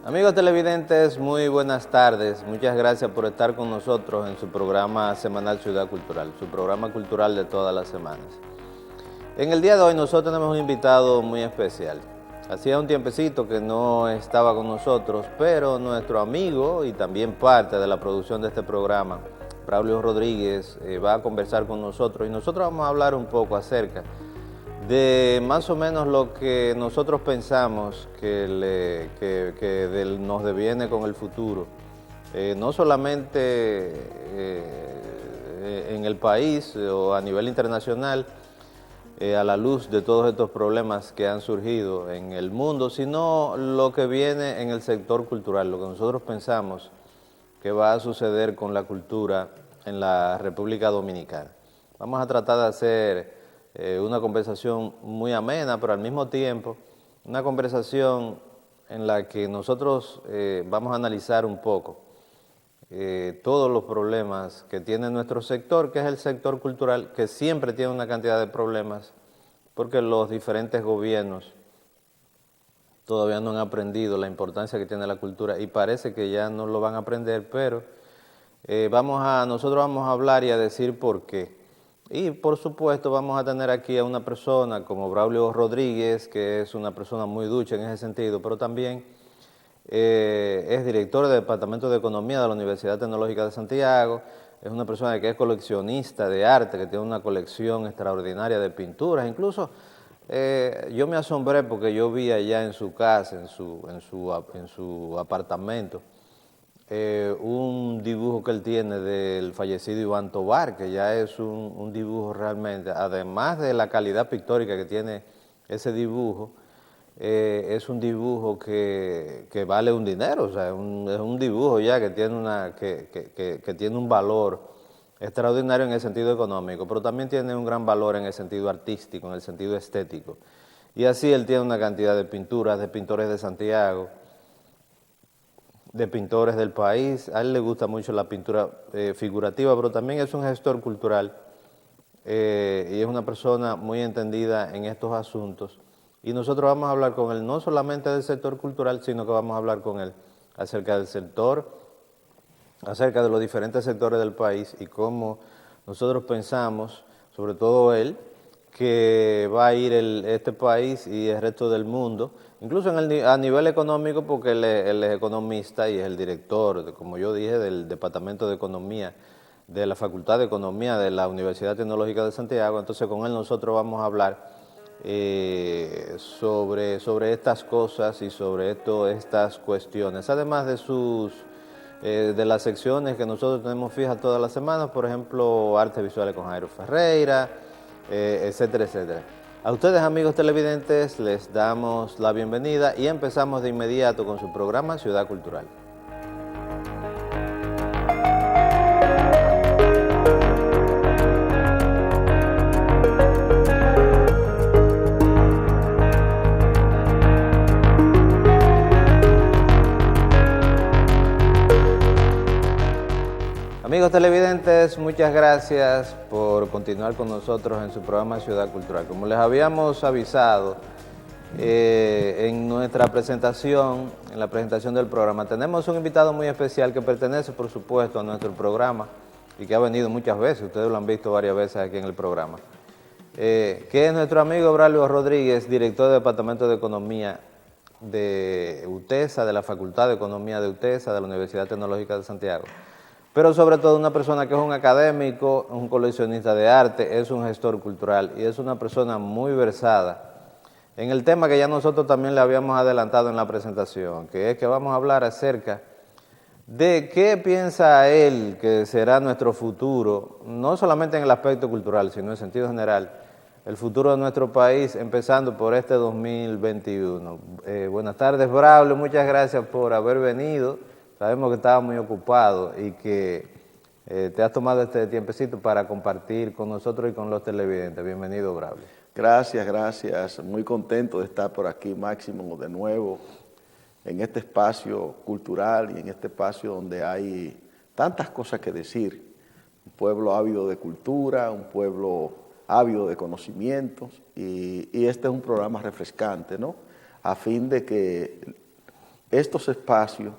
Amigos televidentes, muy buenas tardes. Muchas gracias por estar con nosotros en su programa semanal Ciudad Cultural, su programa cultural de todas las semanas. En el día de hoy nosotros tenemos un invitado muy especial. Hacía un tiempecito que no estaba con nosotros, pero nuestro amigo y también parte de la producción de este programa, Braulio Rodríguez, va a conversar con nosotros y nosotros vamos a hablar un poco acerca de más o menos lo que nosotros pensamos que nos deviene con el futuro, no solamente en el país o a nivel internacional, a la luz de todos estos problemas que han surgido en el mundo, sino lo que viene en el sector cultural, lo que nosotros pensamos que va a suceder con la cultura en la República Dominicana. Vamos a tratar de hacer una conversación muy amena, pero al mismo tiempo una conversación en la que nosotros vamos a analizar un poco todos los problemas que tiene nuestro sector, que es el sector cultural, que siempre tiene una cantidad de problemas, porque los diferentes gobiernos todavía no han aprendido la importancia que tiene la cultura y parece que ya no lo van a aprender, pero nosotros vamos a hablar y a decir por qué. Y por supuesto vamos a tener aquí a una persona como Braulio Rodríguez, que es una persona muy ducha en ese sentido, pero también es director del Departamento de Economía de la Universidad Tecnológica de Santiago, es una persona que es coleccionista de arte, que tiene una colección extraordinaria de pinturas. Incluso yo me asombré porque yo vi allá en su casa, en su apartamento, un dibujo que él tiene del fallecido Iván Tovar, que ya es un dibujo realmente, además de la calidad pictórica que tiene ese dibujo, es un dibujo que vale un dinero, o sea, es un dibujo ya que tiene, que tiene un valor extraordinario en el sentido económico, pero también tiene un gran valor en el sentido artístico, en el sentido estético. Y así él tiene una cantidad de pinturas, de pintores de Santiago, de pintores del país. A él le gusta mucho la pintura figurativa, pero también es un gestor cultural y es una persona muy entendida en estos asuntos. Y nosotros vamos a hablar con él no solamente del sector cultural, sino que vamos a hablar con él acerca del sector, acerca de los diferentes sectores del país y cómo nosotros pensamos, sobre todo él, que va a ir este país y el resto del mundo, incluso a nivel económico, porque él es economista y es el director, como yo dije, del Departamento de Economía de la Facultad de Economía de la Universidad Tecnológica de Santiago. Entonces con él nosotros vamos a hablar sobre estas cosas y sobre estas cuestiones, además de las secciones que nosotros tenemos fijas todas las semanas, por ejemplo, artes visuales con Jairo Ferreira, etcétera, etcétera. A ustedes, amigos televidentes, les damos la bienvenida y empezamos de inmediato con su programa Ciudad Cultural. Amigos televidentes, muchas gracias por continuar con nosotros en su programa Ciudad Cultural. Como les habíamos avisado en nuestra presentación, en la presentación del programa, tenemos un invitado muy especial que pertenece, por supuesto, a nuestro programa y que ha venido muchas veces, ustedes lo han visto varias veces aquí en el programa, que es nuestro amigo Braulio Rodríguez, director del Departamento de Economía de UTESA, de la Facultad de Economía de UTESA, de la Universidad Tecnológica de Santiago. Pero sobre todo una persona que es un académico, un coleccionista de arte, es un gestor cultural y es una persona muy versada en el tema que ya nosotros también le habíamos adelantado en la presentación, que es que vamos a hablar acerca de qué piensa él que será nuestro futuro, no solamente en el aspecto cultural, sino en sentido general, el futuro de nuestro país, empezando por este 2021. Buenas tardes, Braulio, muchas gracias por haber venido. Sabemos que estabas muy ocupado y que te has tomado este tiempecito para compartir con nosotros y con los televidentes. Bienvenido, Braulio. Gracias, gracias. Muy contento de estar por aquí, Máximo, de nuevo, en este espacio cultural y en este espacio donde hay tantas cosas que decir. Un pueblo ávido de cultura, un pueblo ávido de conocimientos y este es un programa refrescante, ¿no? A fin de que estos espacios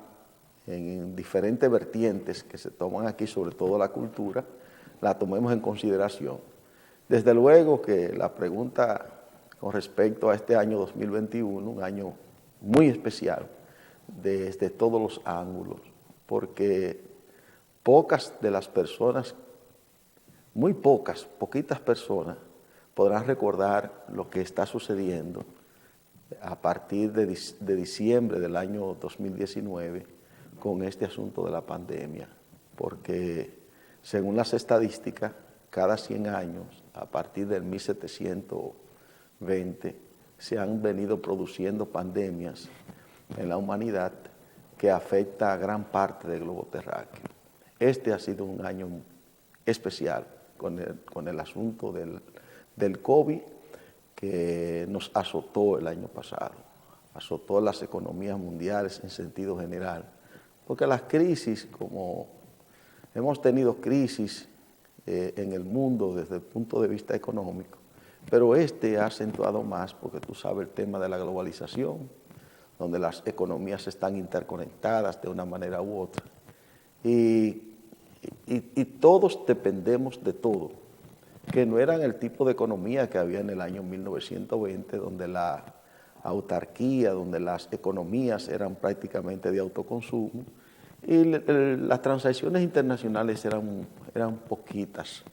en diferentes vertientes que se toman aquí, sobre todo la cultura, la tomemos en consideración. Desde luego que la pregunta con respecto a este año 2021, un año muy especial desde todos los ángulos, porque pocas de las personas, muy poquitas personas podrán recordar lo que está sucediendo a partir de diciembre del año 2019 con este asunto de la pandemia, porque según las estadísticas, cada 100 años, a partir del 1720, se han venido produciendo pandemias en la humanidad que afecta a gran parte del globo terráqueo. Este ha sido un año especial con el asunto del COVID que nos azotó el año pasado, azotó las economías mundiales en sentido general, porque las crisis, como hemos tenido crisis en el mundo desde el punto de vista económico, pero ha acentuado más porque tú sabes el tema de la globalización, donde las economías están interconectadas de una manera u otra, y todos dependemos de todo, que no eran el tipo de economía que había en el año 1920, donde la autarquía, donde las economías eran prácticamente de autoconsumo, y las transacciones internacionales eran poquitas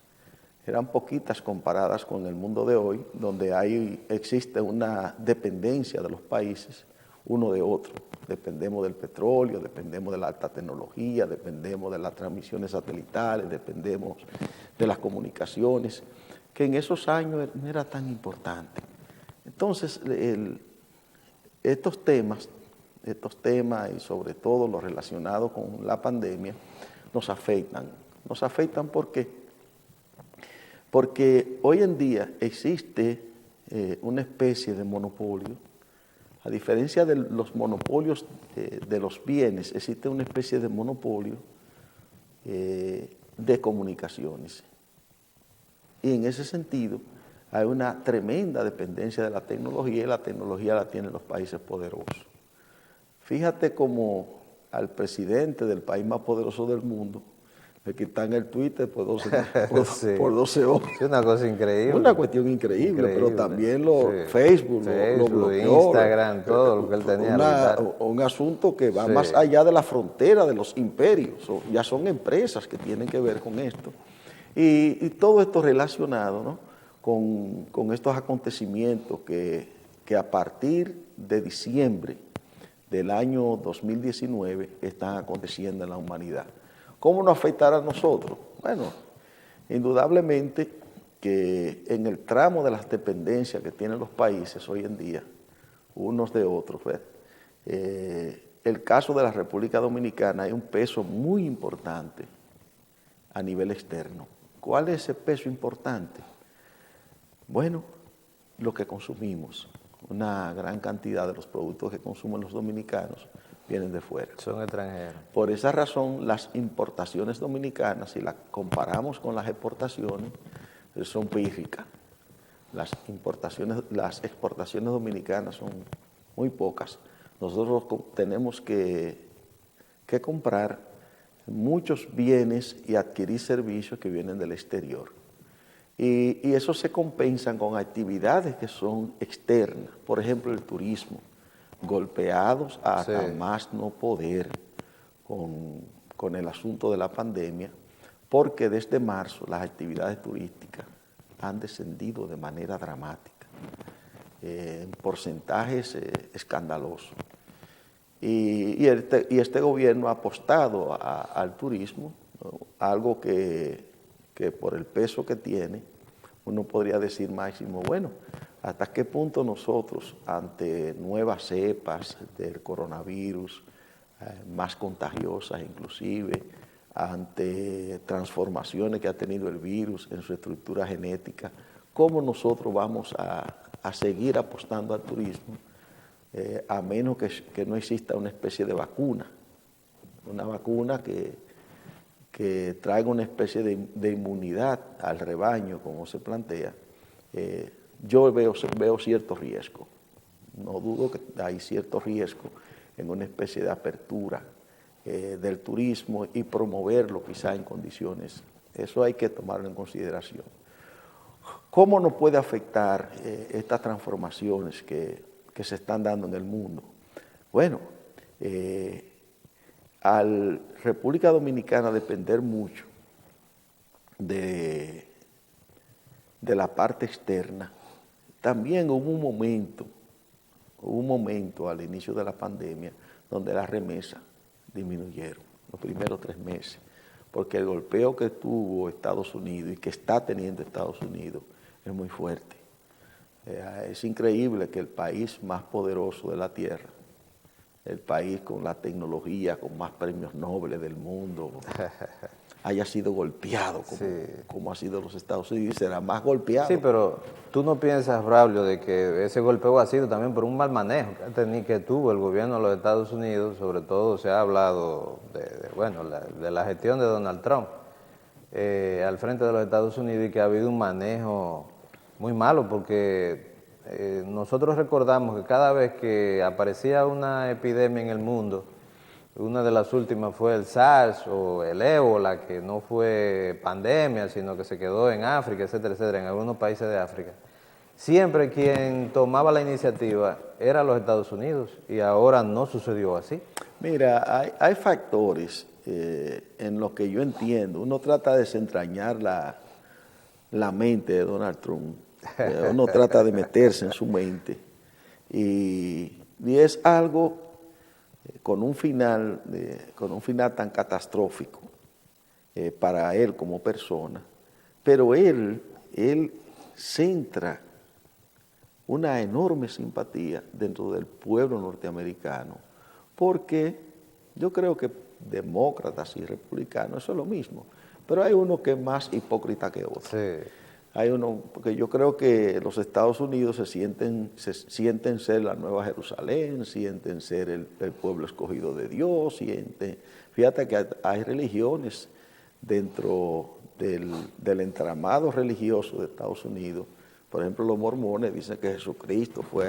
comparadas con el mundo de hoy, donde existe una dependencia de los países uno de otro. Dependemos del petróleo, dependemos de la alta tecnología, dependemos de las transmisiones satelitales, dependemos de las comunicaciones, que en esos años no era tan importante. Entonces, estos temas y sobre todo los relacionados con la pandemia nos afectan. Nos afectan porque hoy en día existe una especie de monopolio. A diferencia de los monopolios de los bienes, existe una especie de monopolio de comunicaciones. Y en ese sentido hay una tremenda dependencia de la tecnología, y la tecnología la tienen los países poderosos. Fíjate cómo al presidente del país más poderoso del mundo le quitan el Twitter por 12 Sí. por 12 horas. Es una cosa increíble. Una cuestión increíble, pero también Facebook lo bloqueó. Instagram, todo lo que él tenía. Un asunto que va Sí. más allá de la frontera de los imperios, ya son empresas que tienen que ver con esto. Y todo esto relacionado, ¿no?, con estos acontecimientos que a partir de diciembre del año 2019 están aconteciendo en la humanidad. ¿Cómo nos afectará a nosotros? Bueno, indudablemente que en el tramo de las dependencias que tienen los países hoy en día, unos de otros, el caso de la República Dominicana hay un peso muy importante a nivel externo. ¿Cuál es ese peso importante? Bueno, lo que consumimos. Una gran cantidad de los productos que consumen los dominicanos vienen de fuera. Son extranjeros. Por esa razón, las importaciones dominicanas, si las comparamos con las exportaciones, son pírricas. Las exportaciones dominicanas son muy pocas. Nosotros tenemos que comprar muchos bienes y adquirir servicios que vienen del exterior. Y eso se compensan con actividades que son externas, por ejemplo el turismo, golpeados hasta más no poder con el asunto de la pandemia, porque desde marzo las actividades turísticas han descendido de manera dramática, en porcentajes escandalosos. Y este gobierno ha apostado al turismo, ¿no?, algo que por el peso que tiene, uno podría decir, Máximo, bueno, ¿hasta qué punto nosotros, ante nuevas cepas del coronavirus, más contagiosas inclusive, ante transformaciones que ha tenido el virus en su estructura genética, cómo nosotros vamos a seguir apostando al turismo, a menos que no exista una especie de vacuna, una vacuna que traiga una especie de inmunidad al rebaño, como se plantea? Yo veo cierto riesgo. No dudo que hay cierto riesgo en una especie de apertura del turismo y promoverlo quizá en condiciones. Eso hay que tomarlo en consideración. ¿Cómo nos puede afectar estas transformaciones que se están dando en el mundo? Bueno, al República Dominicana depender mucho de la parte externa, también hubo un momento al inicio de la pandemia donde las remesas disminuyeron los primeros 3 meses, porque el golpeo que tuvo Estados Unidos y que está teniendo Estados Unidos es muy fuerte. Es increíble que el país más poderoso de la Tierra, el país con la tecnología, con más premios Nobel del mundo, haya sido golpeado como ha sido los Estados Unidos y será más golpeado. Sí, pero tú no piensas, Braulio, de que ese golpeo ha sido también por un mal manejo que tuvo el gobierno de los Estados Unidos. Sobre todo se ha hablado de la gestión de Donald Trump al frente de los Estados Unidos, y que ha habido un manejo muy malo, porque nosotros recordamos que cada vez que aparecía una epidemia en el mundo, una de las últimas fue el SARS o el ébola, que no fue pandemia, sino que se quedó en África, etcétera, etcétera, en algunos países de África. Siempre quien tomaba la iniciativa era los Estados Unidos, y ahora no sucedió así. Mira, hay factores en los que yo entiendo. Uno trata de desentrañar la mente de Donald Trump. Uno trata de meterse en su mente. Y es algo con un final tan catastrófico para él como persona, pero él centra una enorme simpatía dentro del pueblo norteamericano, porque yo creo que demócratas y republicanos, eso es lo mismo, pero hay uno que es más hipócrita que otro. Sí. Hay uno, porque yo creo que los Estados Unidos se sienten ser la Nueva Jerusalén, sienten ser el pueblo escogido de Dios, fíjate que hay religiones dentro del entramado religioso de Estados Unidos. Por ejemplo, los mormones dicen que Jesucristo estuvo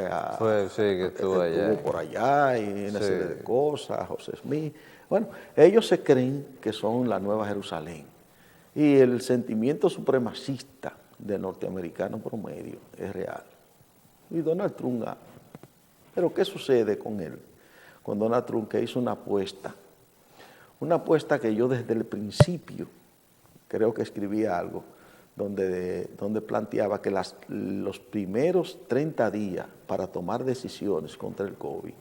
por allá y una serie de cosas, José Smith. Bueno, ellos se creen que son la Nueva Jerusalén. Y el sentimiento supremacista del norteamericano promedio es real. Y Donald Trump gana. Pero ¿qué sucede con él? Con Donald Trump, que hizo una apuesta que yo desde el principio creo que escribí algo, donde planteaba que los primeros 30 días para tomar decisiones contra el COVID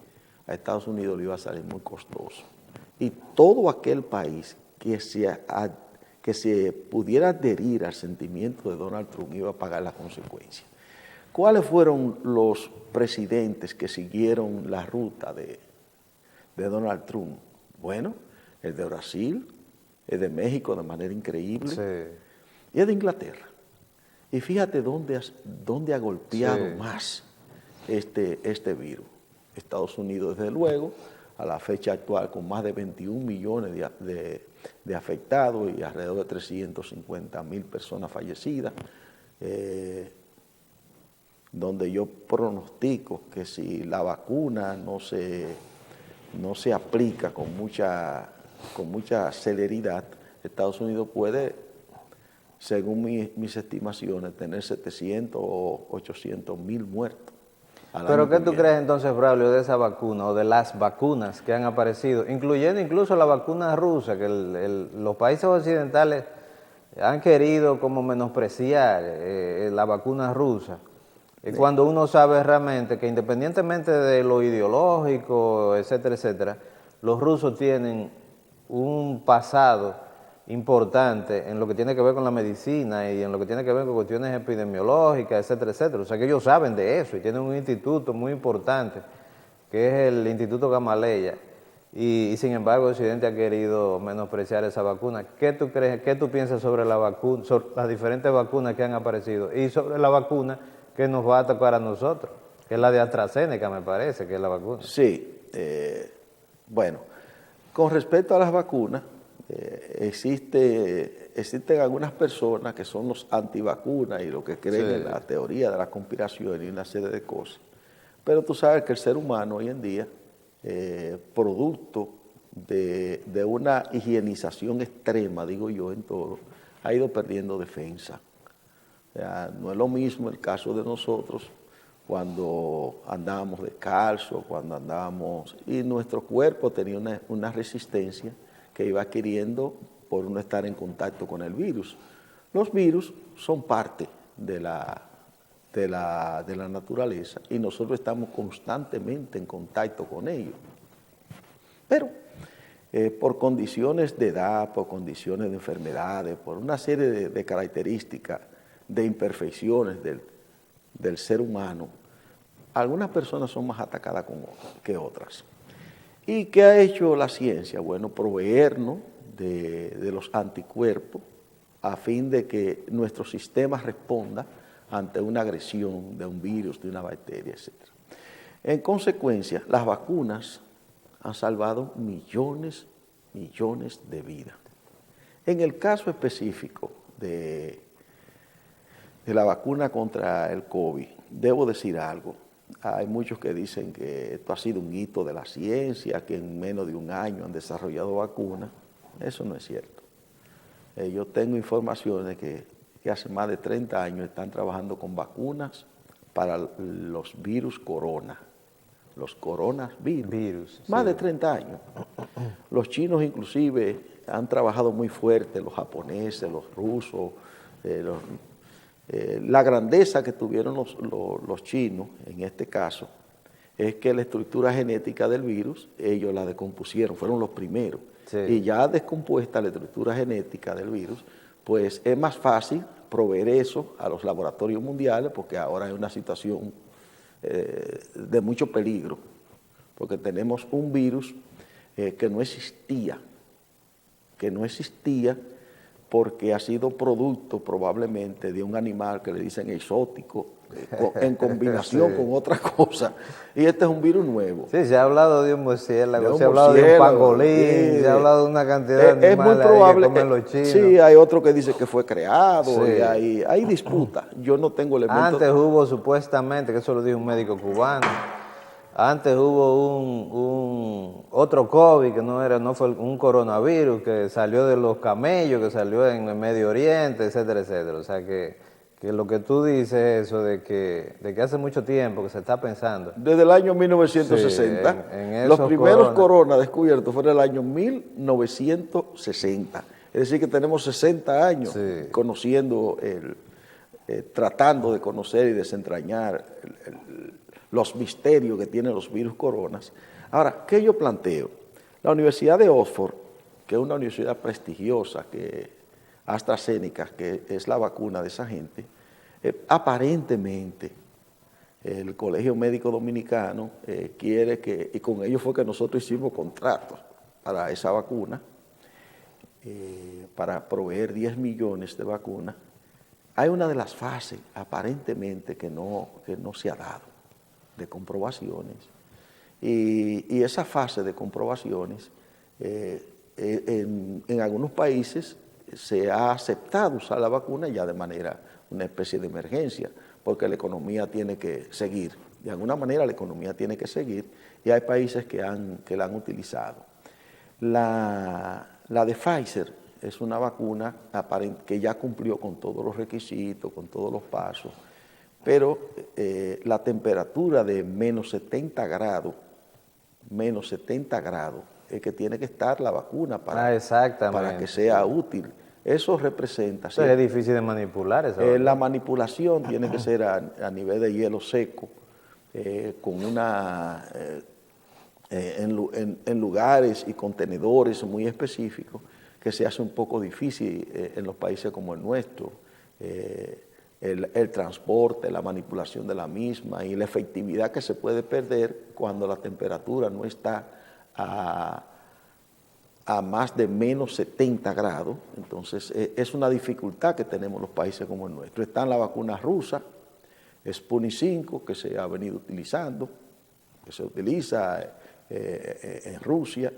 a Estados Unidos le iba a salir muy costoso. Y todo aquel país que se pudiera adherir al sentimiento de Donald Trump iba a pagar las consecuencias. ¿Cuáles fueron los presidentes que siguieron la ruta de Donald Trump? Bueno, el de Brasil, el de México de manera increíble, y el de Inglaterra. Y fíjate dónde ha golpeado más este virus. Estados Unidos, desde luego, a la fecha actual, con más de 21 millones de afectados y alrededor de 350,000 personas fallecidas, donde yo pronostico que si la vacuna no se aplica con mucha celeridad, Estados Unidos puede, según mis estimaciones, tener 700 o 800,000 muertos. ¿Pero qué tú crees entonces, Braulio, de esa vacuna o de las vacunas que han aparecido, incluyendo incluso la vacuna rusa, que los países occidentales han querido como menospreciar la vacuna rusa? Cuando uno sabe realmente que, independientemente de lo ideológico, etcétera, etcétera, los rusos tienen un pasado importante en lo que tiene que ver con la medicina y en lo que tiene que ver con cuestiones epidemiológicas, etcétera, etcétera. O sea que ellos saben de eso y tienen un instituto muy importante, que es el Instituto Gamaleya, y sin embargo Occidente ha querido menospreciar esa vacuna. ¿Qué tú crees, qué tú piensas sobre la vacuna, sobre las diferentes vacunas que han aparecido y sobre la vacuna que nos va a tocar a nosotros, que es la de AstraZeneca, me parece, que es la vacuna? Sí, bueno, con respecto a las vacunas, existen algunas personas que son los antivacunas y los que creen en la teoría de la conspiración y una serie de cosas. Pero tú sabes que el ser humano hoy en día producto de una higienización extrema, digo yo, en todo, ha ido perdiendo defensa. O sea, no es lo mismo el caso de nosotros cuando andábamos descalzos, cuando andábamos, y nuestro cuerpo tenía una resistencia que iba adquiriendo por no estar en contacto con el virus. Los virus son parte de la naturaleza y nosotros estamos constantemente en contacto con ellos. Pero por condiciones de edad, por condiciones de enfermedades, por una serie de características, de imperfecciones del ser humano, algunas personas son más atacadas que otras. ¿Y qué ha hecho la ciencia? Bueno, proveernos de los anticuerpos a fin de que nuestro sistema responda ante una agresión de un virus, de una bacteria, etc. En consecuencia, las vacunas han salvado millones de vidas. En el caso específico de la vacuna contra el COVID, debo decir algo. Hay muchos que dicen que esto ha sido un hito de la ciencia, que en menos de un año han desarrollado vacunas. Eso no es cierto. Yo tengo informaciones que hace más de 30 años están trabajando con vacunas para los virus corona, los coronavirus. Más de 30 años. Los chinos inclusive han trabajado muy fuerte, los japoneses, los rusos, la grandeza que tuvieron los chinos, en este caso, es que la estructura genética del virus, ellos la descompusieron, fueron los primeros. Sí. Y ya descompuesta la estructura genética del virus, pues es más fácil proveer eso a los laboratorios mundiales, porque ahora hay una situación de mucho peligro, porque tenemos un virus que no existía porque ha sido producto probablemente de un animal que le dicen exótico, en combinación sí. con otra cosa, y este es un virus nuevo. Sí, se ha hablado de un murciélago, se ha hablado de un pangolín, sí. Se ha hablado de una cantidad de animales muy probable, que comen los chinos. Sí, hay otro que dice que fue creado, sí. Y hay disputa. Yo no tengo elementos. Antes hubo supuestamente, que eso lo dijo un médico cubano, antes hubo otro COVID que no fue un coronavirus, que salió de los camellos, que salió en el Medio Oriente, etcétera, etcétera. O sea que lo que tú dices eso de que hace mucho tiempo que se está pensando. Desde el año 1960. Sí, en los primeros coronas descubiertos fueron el año 1960. Es decir, que tenemos 60 años sí. conociendo, tratando de conocer y desentrañar los misterios que tienen los virus coronas. Ahora, ¿qué yo planteo? La Universidad de Oxford, que es una universidad prestigiosa, que AstraZeneca, que es la vacuna de esa gente, aparentemente el Colegio Médico Dominicano quiere que, y con ellos fue que nosotros hicimos contratos para esa vacuna, para proveer 10 millones de vacunas. Hay una de las fases aparentemente que no se ha dado, de comprobaciones, y esa fase de comprobaciones en algunos países se ha aceptado usar la vacuna ya de manera, una especie de emergencia, porque la economía tiene que seguir, de alguna manera la economía tiene que seguir, y hay países que la han utilizado. La de Pfizer es una vacuna que ya cumplió con todos los requisitos, con todos los pasos, pero la temperatura de menos 70 grados es que tiene que estar la vacuna para que sea útil. Eso representa... Eso es difícil de manipular. La manipulación tiene que ser a nivel de hielo seco, con en lugares y contenedores muy específicos, que se hace un poco difícil en los países como el nuestro. El transporte, la manipulación de la misma y la efectividad que se puede perder cuando la temperatura no está a más de menos 70 grados. Entonces es una dificultad que tenemos los países como el nuestro. Están las vacunas rusas, Sputnik 5, que se ha venido utilizando, que se utiliza en Rusia.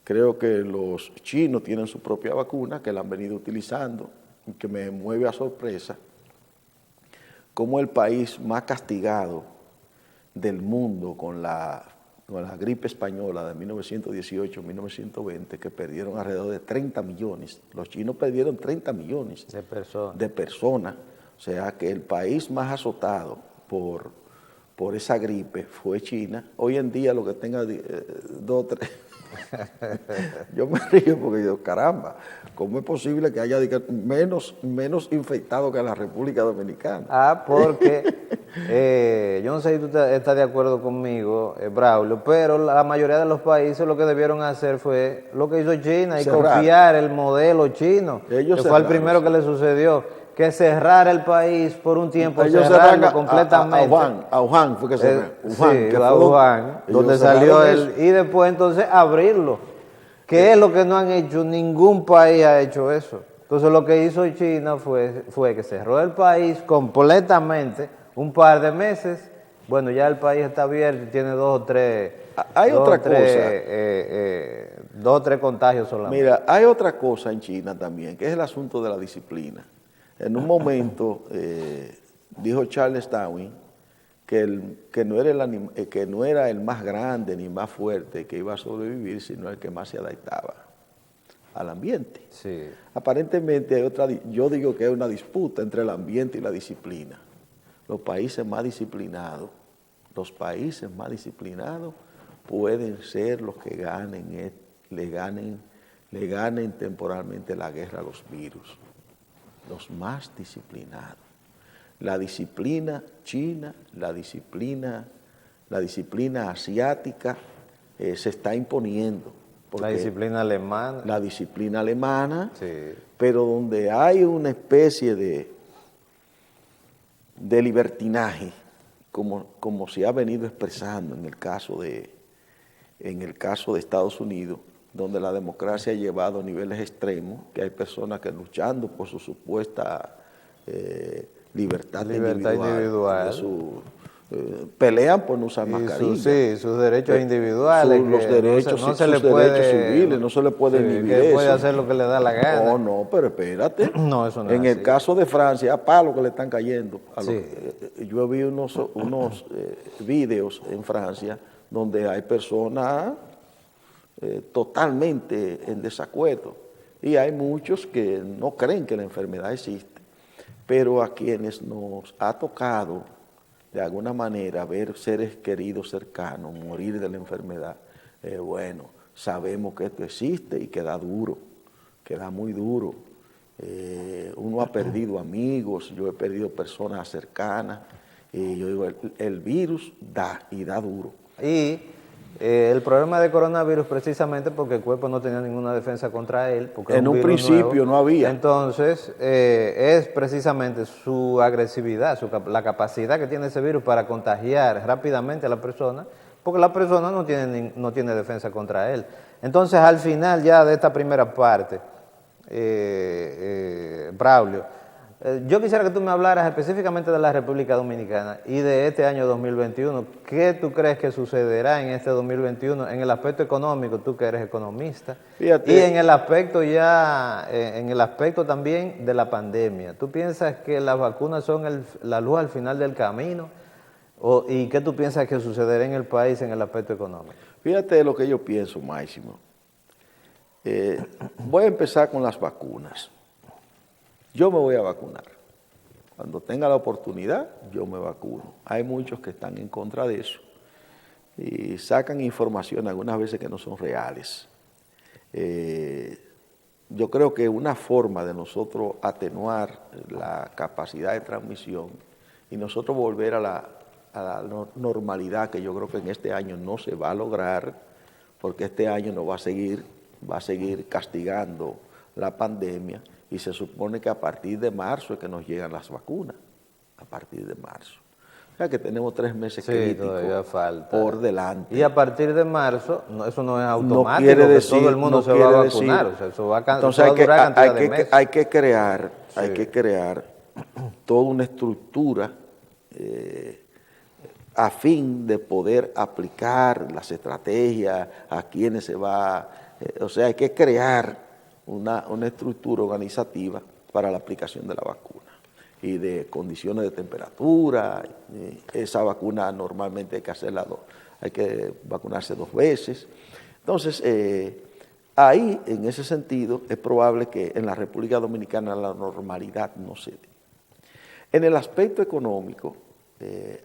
Creo que los chinos tienen su propia vacuna, que la han venido utilizando, y que me mueve a sorpresa como el país más castigado del mundo con la con la gripe española de 1918-1920, que perdieron alrededor de 30 millones. Los chinos perdieron 30 millones de personas. O sea que el país más azotado por esa gripe fue China. Hoy en día lo que tenga 2 o 3... Yo me río porque digo, caramba, ¿cómo es posible que haya menos infectados que en la República Dominicana? Porque yo no sé si tú estás de acuerdo conmigo, Braulio, pero la mayoría de los países lo que debieron hacer fue lo que hizo China y copiar el modelo chino, que fue el primero que le sucedió, que cerrar el país por un tiempo, cerrarlo completamente. A Wuhan fue que cerró. Wuhan, donde salió y después entonces abrirlo. ¿Qué es lo que no han hecho? Ningún país ha hecho eso. Entonces lo que hizo China fue que cerró el país completamente un par de meses. Bueno, ya el país está abierto y tiene 2 o 3... Hay otra cosa. 2 o 3 contagios solamente. Mira, hay otra cosa en China también, que es el asunto de la disciplina. En un momento dijo Charles Darwin que no era el más grande ni más fuerte que iba a sobrevivir, sino el que más se adaptaba al ambiente. Sí. Aparentemente yo digo que hay una disputa entre el ambiente y la disciplina. Los países más disciplinados pueden ser los que le ganen temporalmente la guerra a los virus. Los más disciplinados. La disciplina china, la disciplina asiática se está imponiendo. La disciplina alemana. La disciplina alemana, sí. Pero donde hay una especie de libertinaje, como se ha venido expresando en el caso de Estados Unidos, donde la democracia ha llevado a niveles extremos, que hay personas que luchando por su supuesta libertad individual. Pelean por no usar mascarilla. Sus derechos individuales. Los derechos, no se le puede, derechos civiles, no se le puede inhibir que eso. puede hacer lo que le da la gana. No, pero espérate. No, eso no en es el así. caso de Francia, a palos que le están cayendo. Sí. Yo vi unos videos en Francia donde hay personas totalmente en desacuerdo. Y hay muchos que no creen que la enfermedad existe, pero a quienes nos ha tocado de alguna manera ver seres queridos cercanos morir de la enfermedad, bueno, sabemos que esto existe y que da duro, que da muy duro. Uno ha perdido amigos, yo he perdido personas cercanas, y yo digo, el virus da y da duro. Y el problema de coronavirus precisamente porque el cuerpo no tenía ninguna defensa contra él. Porque en un principio nuevo. No había. Entonces, es precisamente su agresividad, la capacidad que tiene ese virus para contagiar rápidamente a la persona, porque la persona no tiene defensa contra él. Entonces, al final ya de esta primera parte, Braulio, yo quisiera que tú me hablaras específicamente de la República Dominicana y de este año 2021. ¿Qué tú crees que sucederá en este 2021 en el aspecto económico, tú que eres economista? Fíjate. Y en el aspecto en el aspecto también de la pandemia. ¿Tú piensas que las vacunas son la luz al final del camino? ¿Y qué tú piensas que sucederá en el país en el aspecto económico? Fíjate lo que yo pienso, Máximo. Voy a empezar con las vacunas. Yo me voy a vacunar. Cuando tenga la oportunidad, yo me vacuno. Hay muchos que están en contra de eso y sacan información algunas veces que no son reales. Yo creo que una forma de nosotros atenuar la capacidad de transmisión y nosotros volver a la normalidad, que yo creo que en este año no se va a lograr, porque este año nos va a seguir castigando la pandemia. Y se supone que a partir de marzo es que nos llegan las vacunas, a partir de marzo. O sea que tenemos 3 meses críticos por delante. Y a partir de marzo, eso no es automático, no quiere decir, que todo el mundo se va a vacunar. O sea, eso va a durar cantidad de meses. Hay que crear toda una estructura a fin de poder aplicar las estrategias, a quienes se va... o sea, hay que crear una estructura organizativa para la aplicación de la vacuna y de condiciones de temperatura. Esa vacuna normalmente hay que hacerla hay que vacunarse 2 veces. Entonces, ahí, en ese sentido, es probable que en la República Dominicana la normalidad no se dé. En el aspecto económico,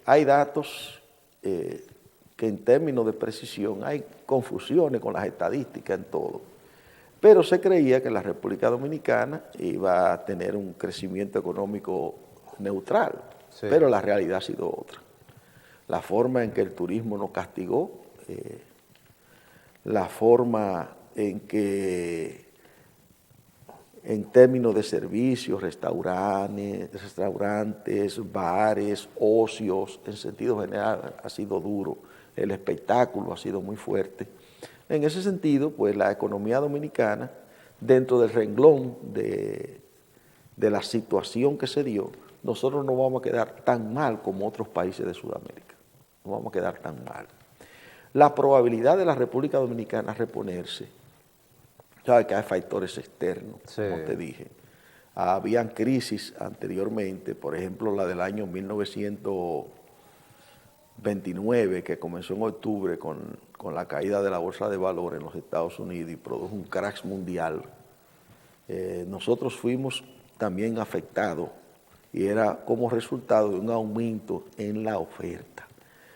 hay datos que en términos de precisión hay confusiones con las estadísticas en todo, pero se creía que la República Dominicana iba a tener un crecimiento económico neutral, sí, pero la realidad ha sido otra. La forma en que el turismo nos castigó, la forma en que en términos de servicios, restaurantes, bares, ocios, en sentido general ha sido duro, el espectáculo ha sido muy fuerte. En ese sentido, pues la economía dominicana, dentro del renglón de la situación que se dio, nosotros no vamos a quedar tan mal como otros países de Sudamérica, no vamos a quedar tan mal. La probabilidad de la República Dominicana reponerse, sabe que hay factores externos, sí, como te dije. Habían crisis anteriormente, por ejemplo la del año 1929, que comenzó en octubre con la caída de la bolsa de valores en los Estados Unidos y produjo un crash mundial. Nosotros fuimos también afectados y era como resultado de un aumento en la oferta.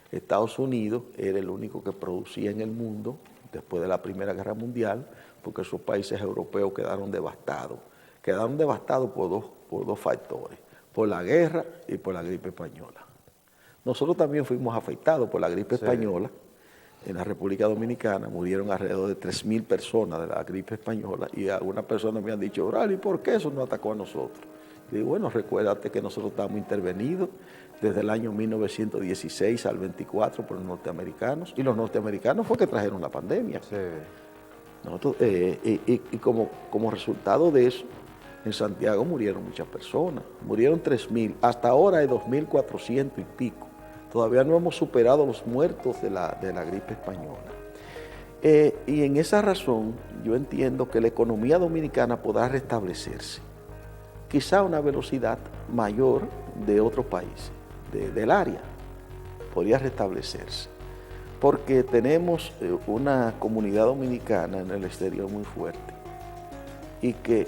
Estados Unidos era el único que producía en el mundo después de la Primera Guerra Mundial, porque esos países europeos quedaron devastados. Quedaron devastados por dos factores, por la guerra y por la gripe española. Nosotros también fuimos afectados por la gripe española. En la República Dominicana murieron alrededor de 3.000 personas de la gripe española y algunas personas me han dicho, Oral, ¿y por qué eso no atacó a nosotros? Y digo, bueno, recuérdate que nosotros estamos intervenidos desde el año 1916 al 24 por los norteamericanos, y los norteamericanos fue que trajeron la pandemia. Sí. Nosotros, y como resultado de eso, en Santiago murieron muchas personas, murieron 3.000, hasta ahora hay 2.400 y pico. Todavía no hemos superado los muertos de la gripe española. Y en esa razón yo entiendo que la economía dominicana podrá restablecerse, quizá a una velocidad mayor de otros países, del área, podría restablecerse, porque tenemos una comunidad dominicana en el exterior muy fuerte y que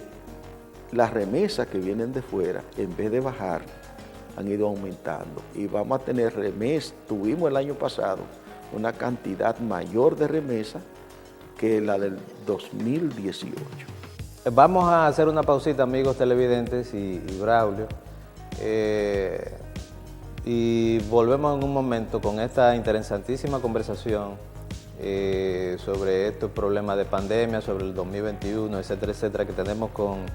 las remesas que vienen de fuera, en vez de bajar, han ido aumentando y vamos a tener remesas. Tuvimos el año pasado una cantidad mayor de remesas que la del 2018. Vamos a hacer una pausita, amigos televidentes y Braulio, y volvemos en un momento con esta interesantísima conversación sobre estos problemas de pandemia, sobre el 2021, etcétera, etcétera, que tenemos con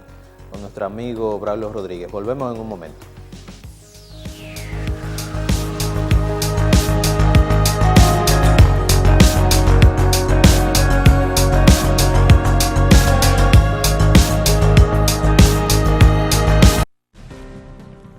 nuestro amigo Braulio Rodríguez. Volvemos en un momento.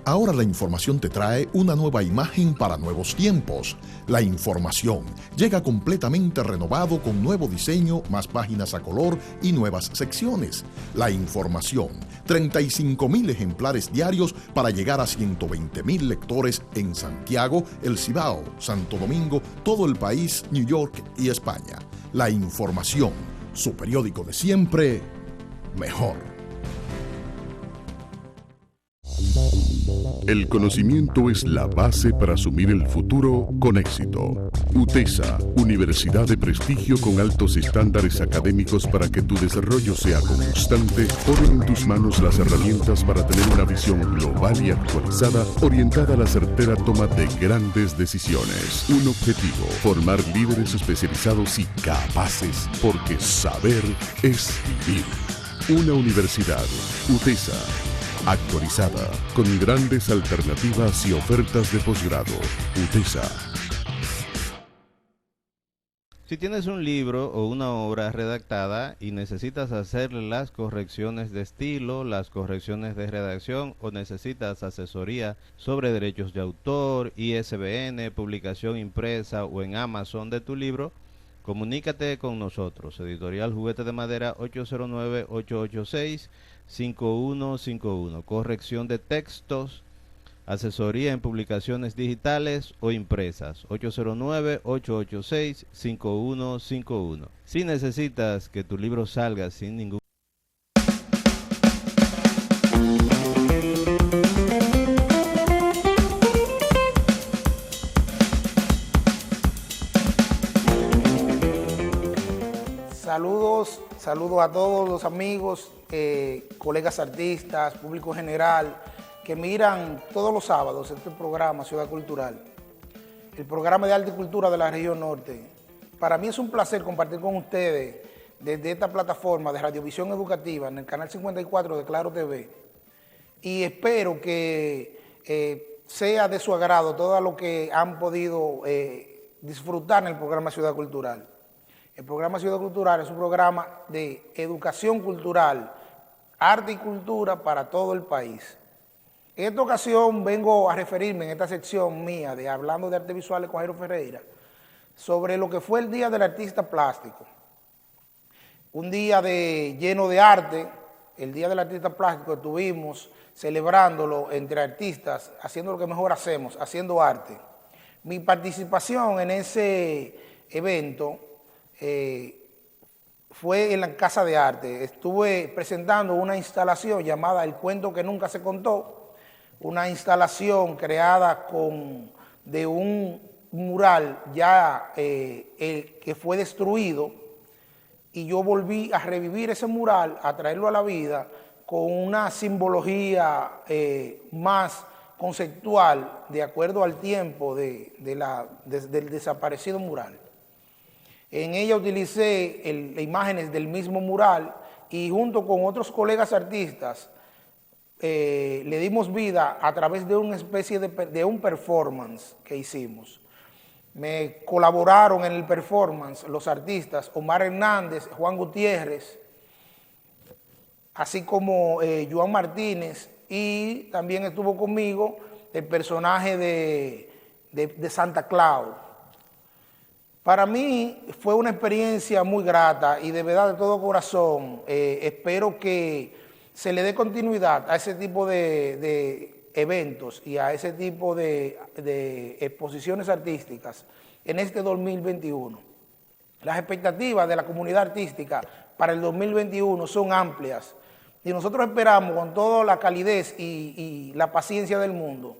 Ahora la información te trae una nueva imagen para nuevos tiempos. La información llega completamente renovado con nuevo diseño, más páginas a color y nuevas secciones. La información, 35.000 ejemplares diarios para llegar a 120.000 lectores en Santiago, El Cibao, Santo Domingo, todo el país, New York y España. La información, su periódico de siempre, mejor. El conocimiento es la base para asumir el futuro con éxito. UTESA, universidad de prestigio con altos estándares académicos para que tu desarrollo sea constante, pone en tus manos las herramientas para tener una visión global y actualizada, orientada a la certera toma de grandes decisiones. Un objetivo, formar líderes especializados y capaces, porque saber es vivir. Una universidad, UTESA, actualizada, con grandes alternativas y ofertas de posgrado. UTESA. Si tienes un libro o una obra redactada y necesitas hacer las correcciones de estilo, las correcciones de redacción o necesitas asesoría sobre derechos de autor, ISBN, publicación impresa o en Amazon de tu libro, comunícate con nosotros. Editorial Juguete de Madera, 809-886-5151. Corrección de textos, Asesoría en publicaciones digitales o impresas. 809-886-5151. Si necesitas que tu libro salga sin ningún... Saludos a todos los amigos, colegas artistas, público general, que miran todos los sábados este programa Ciudad Cultural, el programa de arte y cultura de la región norte. Para mí es un placer compartir con ustedes desde esta plataforma de radiovisión educativa en el canal 54 de Claro TV, y espero que sea de su agrado todo lo que han podido disfrutar en el programa Ciudad Cultural. El programa Ciudad Cultural es un programa de educación cultural, arte y cultura para todo el país. En esta ocasión vengo a referirme en esta sección mía de Hablando de Artes Visuales con Jairo Ferreira sobre lo que fue el Día del Artista Plástico. Un día lleno de arte, el Día del Artista Plástico estuvimos celebrándolo entre artistas, haciendo lo que mejor hacemos, haciendo arte. Mi participación en ese evento fue en la Casa de Arte. Estuve presentando una instalación llamada El Cuento que Nunca se Contó, una instalación creada de un mural ya que fue destruido, y yo volví a revivir ese mural, a traerlo a la vida con una simbología más conceptual de acuerdo al tiempo del desaparecido mural. En ella utilicé imágenes del mismo mural y junto con otros colegas artistas le dimos vida a través de una especie de un performance que hicimos. Me colaboraron en el performance los artistas Omar Hernández, Juan Gutiérrez, así como Joan Martínez, y también estuvo conmigo el personaje de Santa Claus. Para mí fue una experiencia muy grata y de verdad de todo corazón espero que se le dé continuidad a ese tipo de eventos y a ese tipo de exposiciones artísticas en este 2021. Las expectativas de la comunidad artística para el 2021 son amplias y nosotros esperamos con toda la calidez y la paciencia del mundo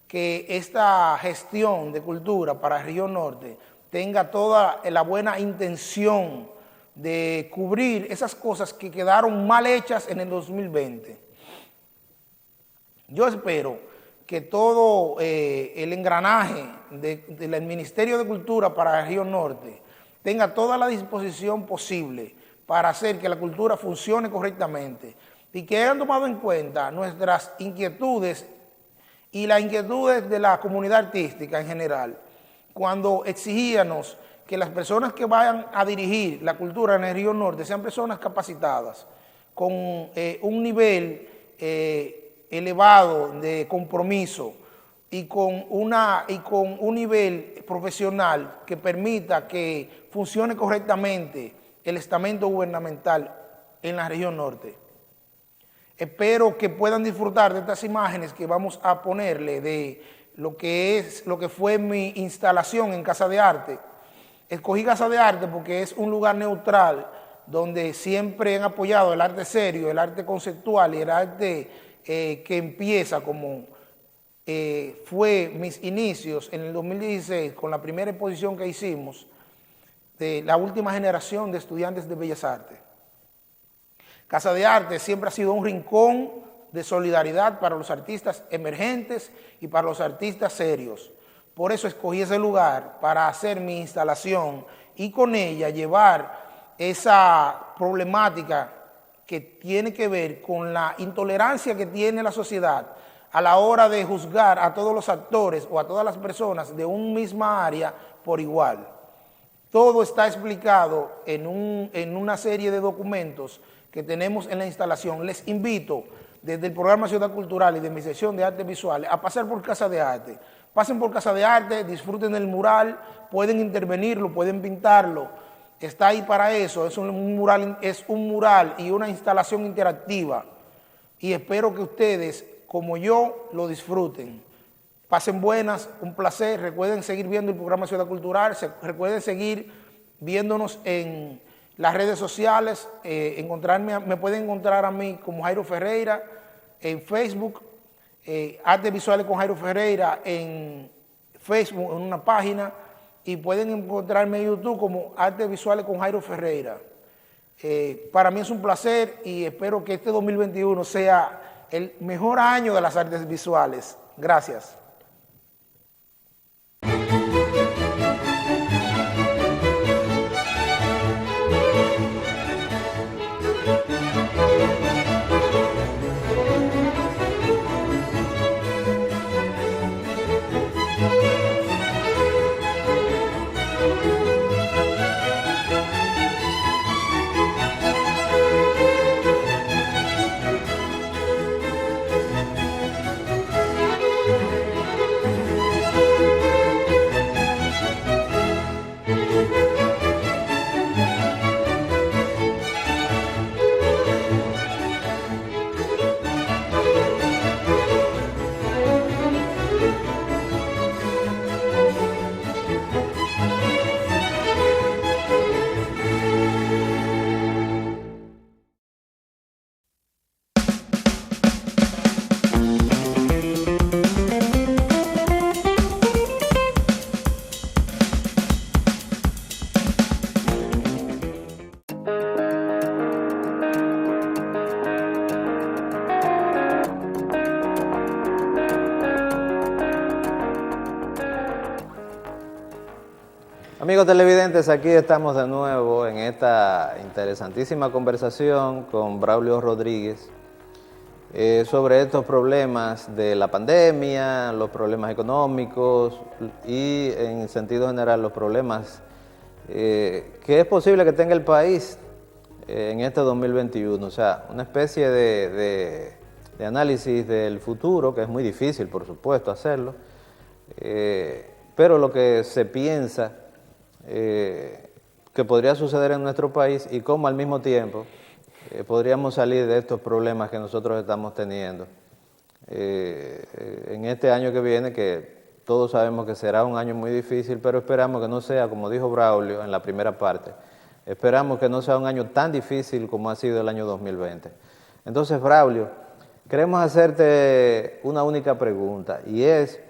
que esta gestión de cultura para la región norte tenga toda la buena intención de cubrir esas cosas que quedaron mal hechas en el 2020. Yo espero que todo el engranaje del Ministerio de Cultura para la región norte tenga toda la disposición posible para hacer que la cultura funcione correctamente y que hayan tomado en cuenta nuestras inquietudes y las inquietudes de la comunidad artística en general, cuando exigíamos que las personas que vayan a dirigir la cultura en el Río Norte sean personas capacitadas, con un nivel elevado de compromiso y con un nivel profesional que permita que funcione correctamente el estamento gubernamental en la región norte. Espero que puedan disfrutar de estas imágenes que vamos a ponerle de lo que fue mi instalación en Casa de Arte. Escogí Casa de Arte porque es un lugar neutral donde siempre han apoyado el arte serio, el arte conceptual y el arte que empieza como fue mis inicios en el 2016 con la primera exposición que hicimos de la última generación de estudiantes de Bellas Artes. Casa de Arte siempre ha sido un rincón de solidaridad para los artistas emergentes y para los artistas serios. Por eso escogí ese lugar para hacer mi instalación y con ella llevar esa problemática que tiene que ver con la intolerancia que tiene la sociedad a la hora de juzgar a todos los actores o a todas las personas de una misma área por igual. Todo está explicado en una serie de documentos que tenemos en la instalación. Les invito desde el programa Ciudad Cultural y de mi sección de artes visuales a pasar por Casa de Arte. Pasen por Casa de Arte, disfruten el mural, pueden intervenirlo, pueden pintarlo. Está ahí para eso, es un mural y una instalación interactiva. Y espero que ustedes, como yo, lo disfruten. Pasen buenas, un placer. Recuerden seguir viendo el programa Ciudad Cultural, recuerden seguir viéndonos en las redes sociales, me pueden encontrar a mí como Jairo Ferreira en Facebook, Artes Visuales con Jairo Ferreira en Facebook, en una página, y pueden encontrarme en YouTube como Artes Visuales con Jairo Ferreira. Para mí es un placer y espero que este 2021 sea el mejor año de las artes visuales. Gracias. Amigos televidentes, aquí estamos de nuevo en esta interesantísima conversación con Braulio Rodríguez sobre estos problemas de la pandemia, los problemas económicos y en sentido general los problemas que es posible que tenga el país en este 2021. O sea, una especie de análisis del futuro, que es muy difícil, por supuesto, hacerlo, pero lo que se piensa que podría suceder en nuestro país y cómo al mismo tiempo podríamos salir de estos problemas que nosotros estamos teniendo en este año que viene, que todos sabemos que será un año muy difícil, pero esperamos que no sea, como dijo Braulio en la primera parte, esperamos que no sea un año tan difícil como ha sido el año 2020. Entonces, Braulio, queremos hacerte una única pregunta, y es,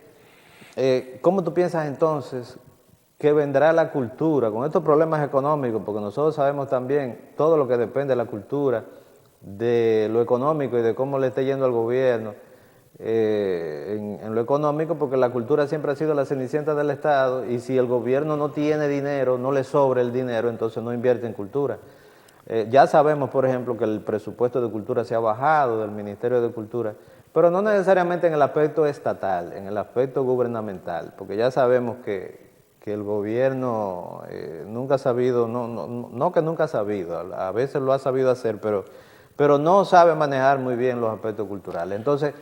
¿cómo tú piensas entonces que vendrá la cultura con estos problemas económicos? Porque nosotros sabemos también todo lo que depende de la cultura, de lo económico y de cómo le esté yendo al gobierno en lo económico, porque la cultura siempre ha sido la cenicienta del Estado, y si el gobierno no tiene dinero, no le sobra el dinero, entonces no invierte en cultura. Ya sabemos, por ejemplo, que el presupuesto de cultura se ha bajado del Ministerio de Cultura, pero no necesariamente en el aspecto estatal, en el aspecto gubernamental, porque ya sabemos que el gobierno nunca ha sabido, no que nunca ha sabido, a veces lo ha sabido hacer, pero no sabe manejar muy bien los aspectos culturales. Entonces,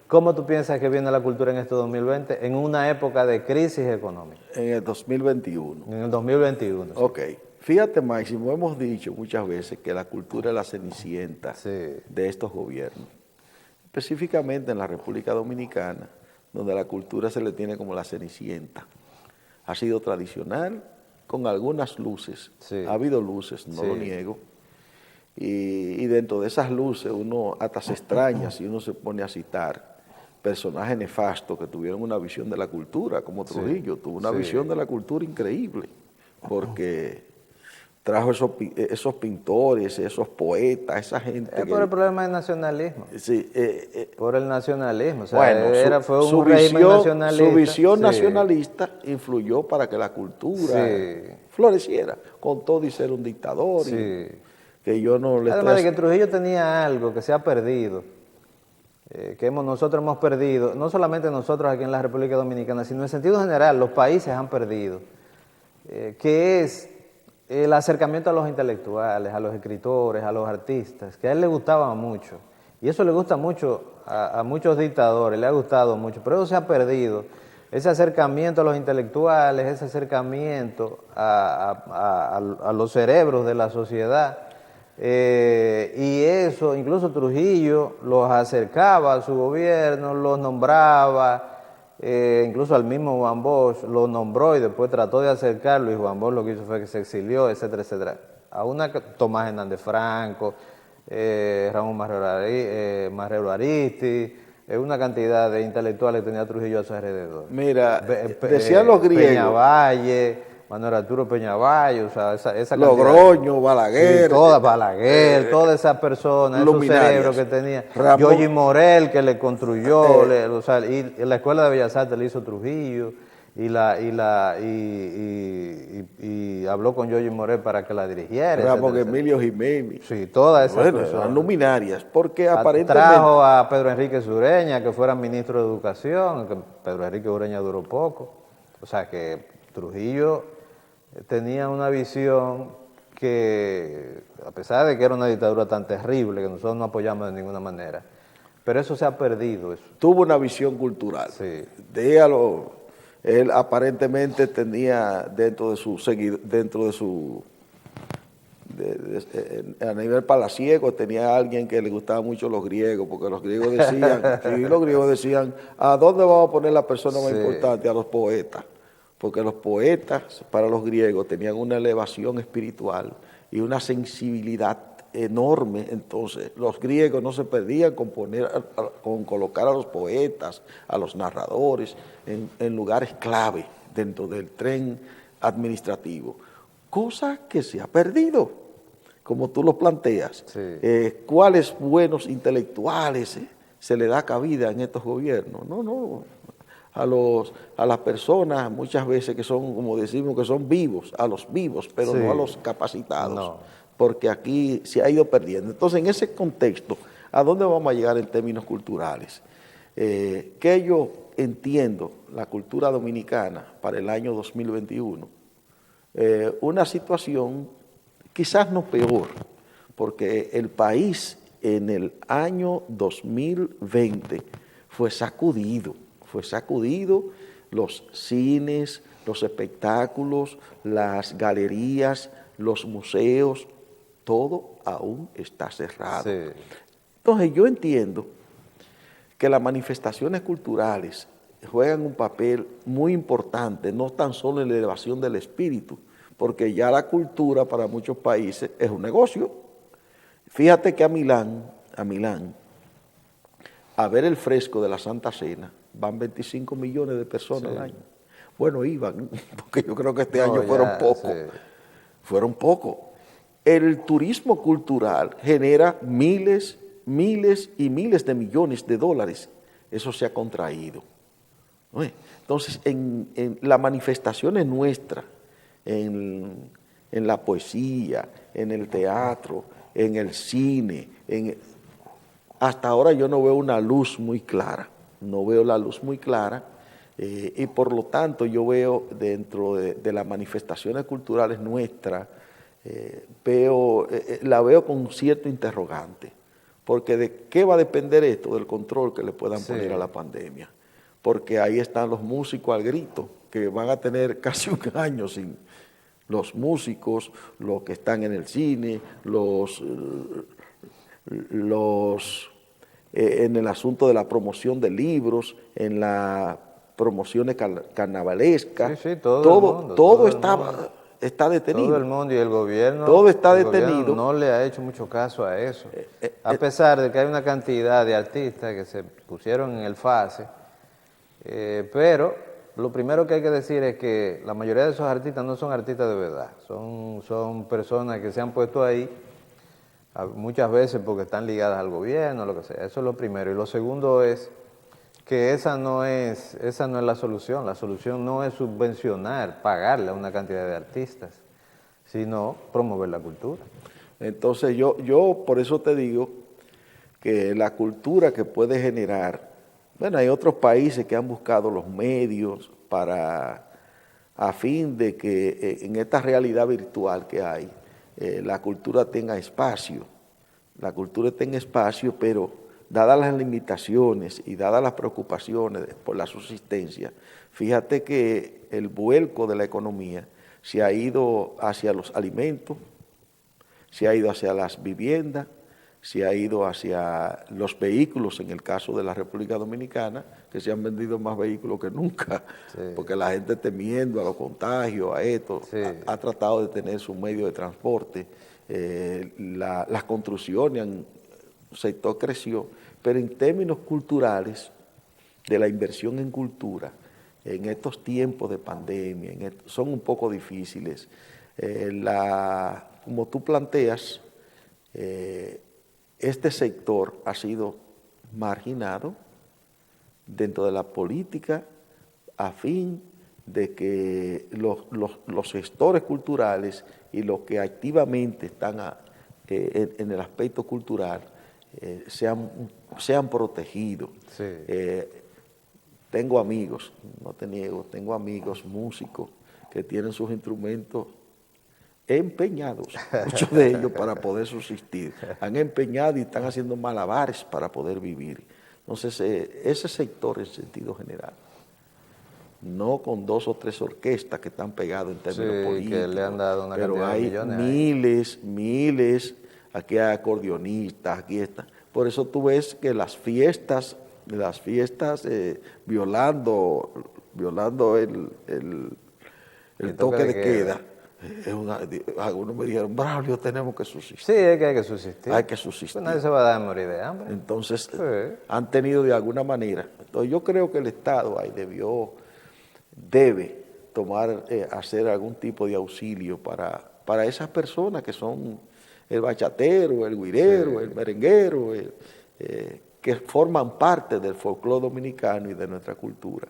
¿cómo tú piensas que viene la cultura en este 2020, en una época de crisis económica? En el 2021. En el 2021. Sí. Ok. Fíjate, Máximo, hemos dicho muchas veces que la cultura es la cenicienta de estos gobiernos. Específicamente en la República Dominicana, donde a la cultura se le tiene como la cenicienta. Ha sido tradicional, con algunas luces. Sí. Ha habido luces, no lo niego. Y dentro de esas luces uno hasta se extraña si uno se pone a citar personajes nefastos que tuvieron una visión de la cultura, como Trujillo, tuvo una visión de la cultura increíble, porque trajo esos pintores, esos poetas, esa gente. Es por el problema del nacionalismo. Sí. Por el nacionalismo. O sea, bueno, fue un régimen nacionalista. Su visión nacionalista influyó para que la cultura floreciera, con todo y ser un dictador. Y que yo no le Además de que Trujillo tenía algo que se ha perdido, que nosotros hemos perdido, no solamente nosotros aquí en la República Dominicana, sino en sentido general, los países han perdido, que es el acercamiento a los intelectuales, a los escritores, a los artistas, que a él le gustaba mucho, y eso le gusta mucho a muchos dictadores, le ha gustado mucho, pero eso se ha perdido, ese acercamiento a los intelectuales, ese acercamiento a los cerebros de la sociedad, y eso, incluso Trujillo los acercaba a su gobierno, los nombraba, incluso al mismo Juan Bosch lo nombró y después trató de acercarlo y Juan Bosch lo que hizo fue que se exilió, etcétera, etcétera. A una Tomás Hernández Franco, Ramón Marrero Aristi, una cantidad de intelectuales que tenía Trujillo a su alrededor. Mira, decían los griegos. Peñavalle, Manuel Arturo Peñavalle, o sea, esa Logroño, Balaguer. Sí, Balaguer, todas esas personas, esos cerebros que tenía. Yoyi Morel, que le construyó, o sea, y la Escuela de Bellas Artes le hizo Trujillo, y habló con Yoyi Morel para que la dirigiera. Ramón Emilio Jiménez. Sí, todas esas personas. Eran luminarias, porque aparentemente... Trajo a Pedro Enrique Sureña, que fuera ministro de Educación, que Pedro Enrique Sureña duró poco. O sea que Trujillo tenía una visión que, a pesar de que era una dictadura tan terrible, que nosotros no apoyamos de ninguna manera, pero eso se ha perdido. Eso. Tuvo una visión cultural. Sí. Él aparentemente tenía a nivel palaciego, tenía alguien que le gustaba mucho los griegos, porque los griegos decían, ¿a dónde vamos a poner la persona más importante? A los poetas. Porque los poetas, para los griegos, tenían una elevación espiritual y una sensibilidad enorme. Entonces, los griegos no se perdían con colocar a los poetas, a los narradores, en lugares clave dentro del tren administrativo. Cosa que se ha perdido, como tú lo planteas. Sí. ¿Cuáles buenos intelectuales se le da cabida en estos gobiernos? No. A las personas muchas veces que son, como decimos, que son vivos, a los vivos, pero no a los capacitados, porque aquí se ha ido perdiendo. Entonces, en ese contexto, ¿a dónde vamos a llegar en términos culturales? Que yo entiendo la cultura dominicana para el año 2021, una situación quizás no peor, porque el país en el año 2020 fue sacudido, los cines, los espectáculos, las galerías, los museos, todo aún está cerrado. Sí. Entonces yo entiendo que las manifestaciones culturales juegan un papel muy importante, no tan solo en la elevación del espíritu, porque ya la cultura para muchos países es un negocio. Fíjate que a Milán, a ver el fresco de la Santa Cena, van 25 millones de personas al año. Bueno, iban, porque yo creo que este año fueron pocos. Fueron pocos. El turismo cultural genera miles y miles de millones de dólares. Eso se ha contraído. Entonces, en las manifestaciones nuestras, en la poesía, en el teatro, en el cine, hasta ahora yo no veo una luz muy clara. No veo la luz muy clara y por lo tanto yo veo dentro de las manifestaciones culturales nuestras, la veo con cierto interrogante, porque ¿de qué va a depender esto? Del control que le puedan poner a la pandemia, porque ahí están los músicos al grito, que van a tener casi un año sin los músicos, los que están en el cine, en el asunto de la promoción de libros, en las promociones carnavalescas, todo está detenido. Todo el mundo y el gobierno, todo está detenido. No le ha hecho mucho caso a eso, a pesar de que hay una cantidad de artistas que se pusieron en el FASE, pero lo primero que hay que decir es que la mayoría de esos artistas no son artistas de verdad, son personas que se han puesto ahí muchas veces porque están ligadas al gobierno, lo que sea. Eso es lo primero. Y lo segundo es que esa no es la solución. La solución no es subvencionar, pagarle a una cantidad de artistas, sino promover la cultura. Entonces yo por eso te digo que la cultura que puede generar, bueno, hay otros países que han buscado los medios a fin de que en esta realidad virtual que hay, la cultura tenga espacio. La cultura tenga espacio, pero dadas las limitaciones y dadas las preocupaciones por la subsistencia, fíjate que el vuelco de la economía se ha ido hacia los alimentos, se ha ido hacia las viviendas, se ha ido hacia los vehículos, en el caso de la República Dominicana, que se han vendido más vehículos que nunca, porque la gente temiendo a los contagios, a esto, ha tratado de tener su medio de transporte. Las construcciones, el sector creció, pero en términos culturales, de la inversión en cultura, en estos tiempos de pandemia, son un poco difíciles. Como tú planteas, este sector ha sido marginado dentro de la política a fin de que los gestores culturales y los que activamente están en el aspecto cultural sean protegidos. Sí. Tengo amigos, no te niego, tengo amigos músicos que tienen sus instrumentos empeñados, muchos de ellos para poder subsistir. Han empeñado y están haciendo malabares para poder vivir. Entonces, ese sector en sentido general, no con 2 o 3 orquestas que están pegados en términos políticos, que le han dado una pero cantidad de hay millones miles, aquí hay acordeonistas, aquí está. Por eso tú ves que las fiestas violando el toque de queda, algunos me dijeron, Braulio, tenemos que subsistir. Sí, es que hay que subsistir. Hay que subsistir. Pues nadie se va a dar morir de hambre. Entonces, han tenido de alguna manera. Entonces, yo creo que el Estado ahí debe tomar, hacer algún tipo de auxilio para esas personas que son el bachatero, el güirero, el merenguero, que forman parte del folclore dominicano y de nuestra cultura.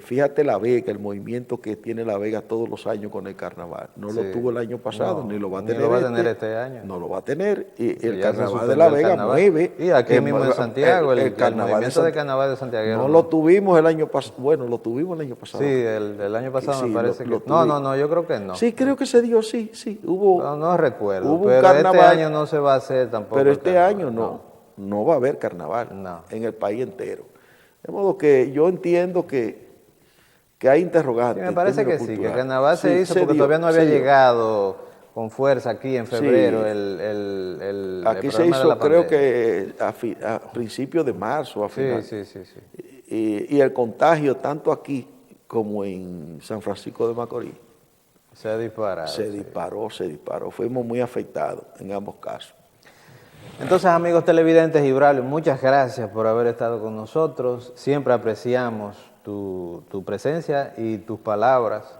Fíjate La Vega, el movimiento que tiene La Vega todos los años con el carnaval. No lo tuvo el año pasado, ni lo va a tener este año. No lo va a tener. Y el carnaval de La Vega mueve. Y aquí mismo en Santiago, el movimiento de carnaval de Santiago. No lo tuvimos el año pasado. Bueno, lo tuvimos el año pasado. Sí, el año pasado me parece que... No, yo creo que no. Sí, creo que se dio, sí. Hubo, no recuerdo, hubo pero carnaval, este año no se va a hacer tampoco. Pero este año no va a haber carnaval en el país entero. De modo que yo entiendo que hay interrogantes. Sí, me parece que sí, que el carnaval se hizo porque todavía no había llegado con fuerza aquí en febrero aquí se hizo, creo que a principios de marzo, a final. Sí. Y el contagio, tanto aquí como en San Francisco de Macorís, se disparó. Fuimos muy afectados en ambos casos. Entonces, amigos televidentes y Braulio, muchas gracias por haber estado con nosotros. Siempre apreciamos tu presencia y tus palabras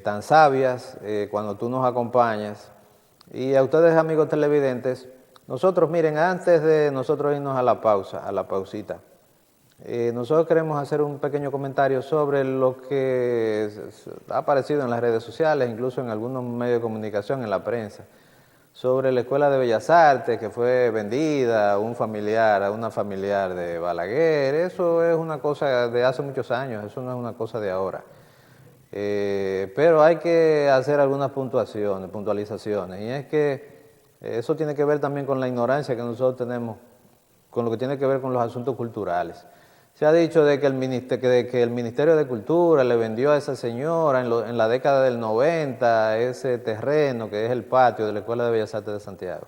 tan sabias cuando tú nos acompañas. Y a ustedes, amigos televidentes, nosotros, miren, antes de nosotros irnos a la pausita, nosotros queremos hacer un pequeño comentario sobre lo que ha aparecido en las redes sociales, incluso en algunos medios de comunicación, en la prensa, sobre la Escuela de Bellas Artes que fue vendida a una familiar de Balaguer. Eso es una cosa de hace muchos años, eso no es una cosa de ahora. Pero hay que hacer algunas puntualizaciones, y es que eso tiene que ver también con la ignorancia que nosotros tenemos, con lo que tiene que ver con los asuntos culturales. Se ha dicho de que el Ministerio de Cultura le vendió a esa señora en la década del 90 ese terreno que es el patio de la Escuela de Bellas Artes de Santiago.